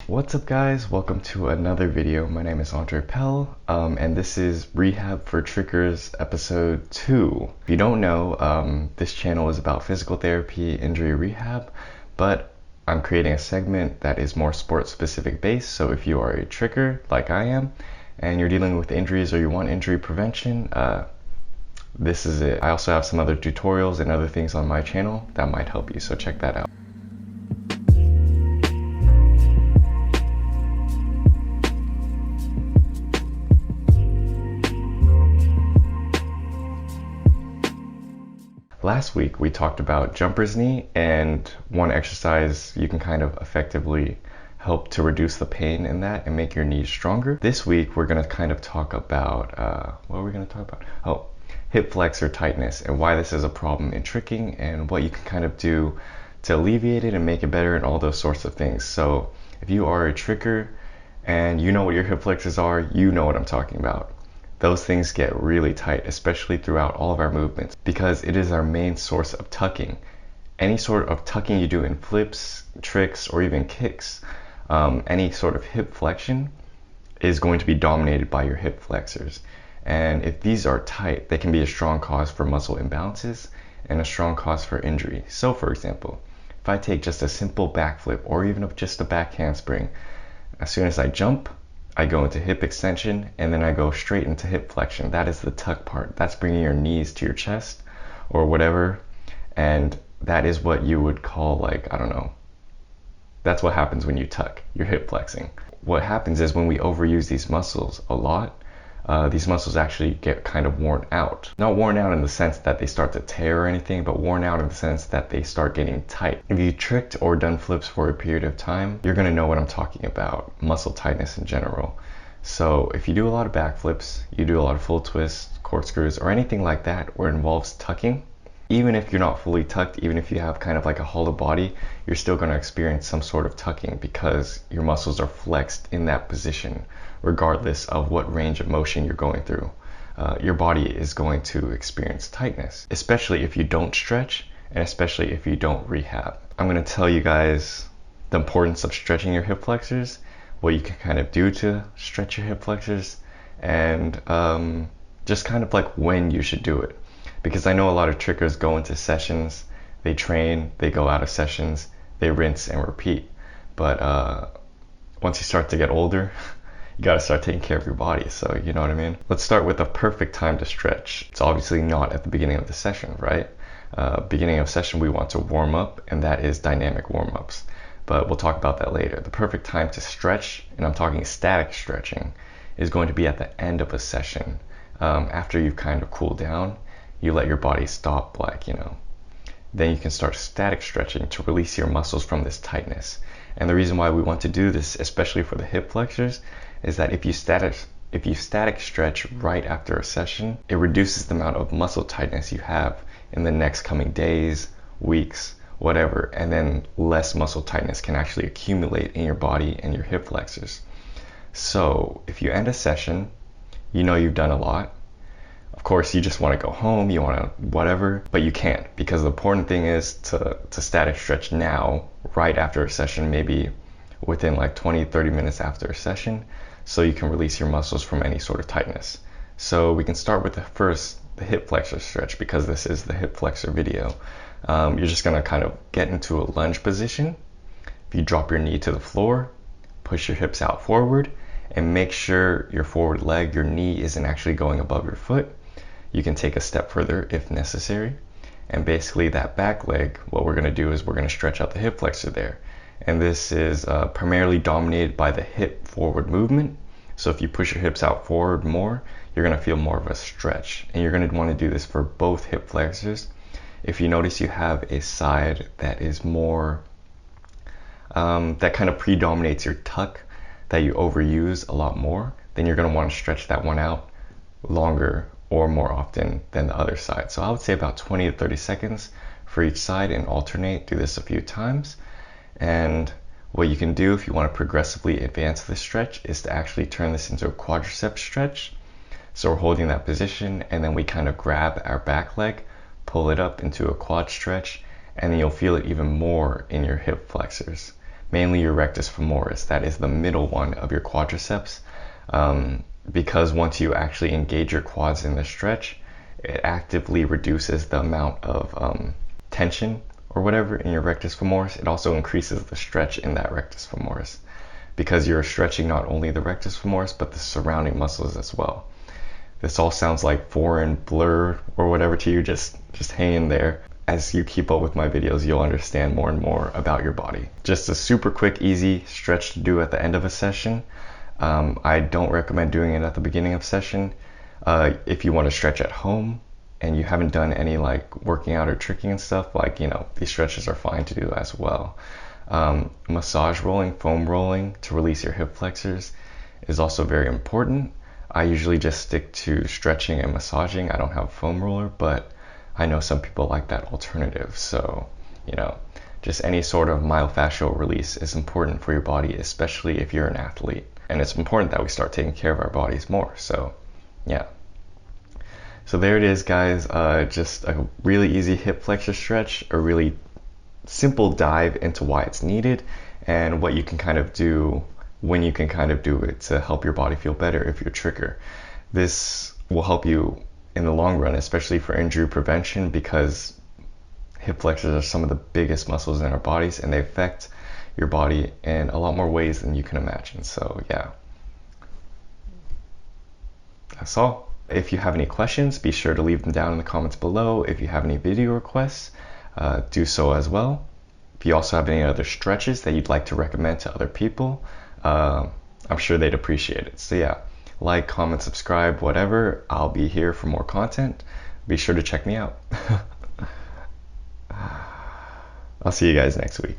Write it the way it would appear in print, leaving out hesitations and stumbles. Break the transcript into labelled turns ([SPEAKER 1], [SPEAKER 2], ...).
[SPEAKER 1] What's up guys, welcome to another video. My name is Andre Pell, and this is Rehab for Trickers episode 2. If you don't know, this channel is about physical therapy, injury rehab, but I'm creating a segment that is more sports specific based. So if you are a tricker like I am, and you're dealing with injuries or you want injury prevention, this is it. I also have some other tutorials and other things on my channel that might help you, so check that out. Last week we talked about jumper's knee, and one exercise you can kind of effectively help to reduce the pain in that and make your knees stronger. This week we're going to kind of talk about, what are we going to talk about? Oh, hip flexor tightness and why this is a problem in tricking and what you can kind of do to alleviate it and make it better and all those sorts of things. So if you are a tricker and you know what your hip flexors are, you know what I'm talking about. Those things get really tight, especially throughout all of our movements, because it is our main source of tucking. Any sort of tucking you do in flips, tricks, or even kicks, any sort of hip flexion is going to be dominated by your hip flexors. And if these are tight, they can be a strong cause for muscle imbalances and a strong cause for injury. So for example, if I take just a simple backflip or even just a back handspring, as soon as I jump, I go into hip extension and then I go straight into hip flexion. That is the tuck part. That's bringing your knees to your chest or whatever. And that is what you would call, like, I don't know. That's what happens when you tuck. You're hip flexing. What happens is when we overuse these muscles a lot, these muscles actually get kind of worn out. Not worn out in the sense that they start to tear or anything, but worn out in the sense that they start getting tight. If you tricked or done flips for a period of time, you're gonna know what I'm talking about, muscle tightness in general. So if you do a lot of backflips, you do a lot of full twists, corkscrews, or anything like that where it involves tucking, even if you're not fully tucked, even if you have kind of like a hollow body, you're still gonna experience some sort of tucking because your muscles are flexed in that position, regardless of what range of motion you're going through. Your body is going to experience tightness, especially if you don't stretch and especially if you don't rehab. I'm going to tell you guys the importance of stretching your hip flexors, what you can kind of do to stretch your hip flexors, and just kind of like when you should do it. Because I know a lot of trickers go into sessions, they train, they go out of sessions, they rinse and repeat. But once you start to get older, you gotta start taking care of your body, so you know what I mean? Let's start with the perfect time to stretch. It's obviously not at the beginning of the session, right? Beginning of session, we want to warm up, and that is dynamic warm-ups. But we'll talk about that later. The perfect time to stretch, and I'm talking static stretching, is going to be at the end of a session. After you've kind of cooled down, you let your body stop, like, you know. Then you can start static stretching to release your muscles from this tightness. And the reason why we want to do this, especially for the hip flexors, is that if you static stretch right after a session, it reduces the amount of muscle tightness you have in the next coming days, weeks, whatever, and then less muscle tightness can actually accumulate in your body and your hip flexors. So if you end a session, you know you've done a lot. Of course, you just want to go home, you want to whatever, but you can't, because the important thing is to static stretch now, right after a session, maybe within like 20-30 minutes after a session, so you can release your muscles from any sort of tightness. So we can start with the hip flexor stretch, because this is the hip flexor video. You're just going to kind of get into a lunge position. If you drop your knee to the floor, push your hips out forward, and make sure your forward leg, your knee, isn't actually going above your foot. You can take a step further if necessary. And basically that back leg, what we're going to do is we're going to stretch out the hip flexor there. And this is primarily dominated by the hip forward movement. So if you push your hips out forward more, you're going to feel more of a stretch. And you're going to want to do this for both hip flexors. If you notice you have a side that is more, that kind of predominates your tuck, that you overuse a lot more, then you're going to want to stretch that one out longer or more often than the other side. So I would say about 20 to 30 seconds for each side and alternate. Do this a few times. And what you can do if you want to progressively advance the stretch is to actually turn this into a quadricep stretch. So we're holding that position and then we kind of grab our back leg, pull it up into a quad stretch, and then you'll feel it even more in your hip flexors. mainly your rectus femoris. That is the middle one of your quadriceps. Because once you actually engage your quads in the stretch, it actively reduces the amount of tension or whatever in your rectus femoris. It also increases the stretch in that rectus femoris because you're stretching not only the rectus femoris but the surrounding muscles as well. This all sounds like foreign blur or whatever to you, just hang in there. As you keep up with my videos, you'll understand more and more about your body. Just a super quick, easy stretch to do at the end of a session. I don't recommend doing it at the beginning of session. If you want to stretch at home and you haven't done any like working out or tricking and stuff, like, you know, these stretches are fine to do as well. Massage rolling, foam rolling to release your hip flexors is also very important. I usually just stick to stretching and massaging. I don't have a foam roller, but I know some people like that alternative. So, you know, just any sort of myofascial release is important for your body, especially if you're an athlete. And it's important that we start taking care of our bodies more. So, yeah. So there it is, guys. Just a really easy hip flexor stretch, a really simple dive into why it's needed and what you can kind of do when you can kind of do it to help your body feel better if you're a trigger. This will help you in the long run, especially for injury prevention, because hip flexors are some of the biggest muscles in our bodies and they affect your body in a lot more ways than you can imagine. So yeah, that's all. If you have any questions, be sure to leave them down in the comments below. If you have any video requests, do so as well. If you also have any other stretches that you'd like to recommend to other people, I'm sure they'd appreciate it. So yeah, like, comment, subscribe, whatever. I'll be here for more content. Be sure to check me out. I'll see you guys next week.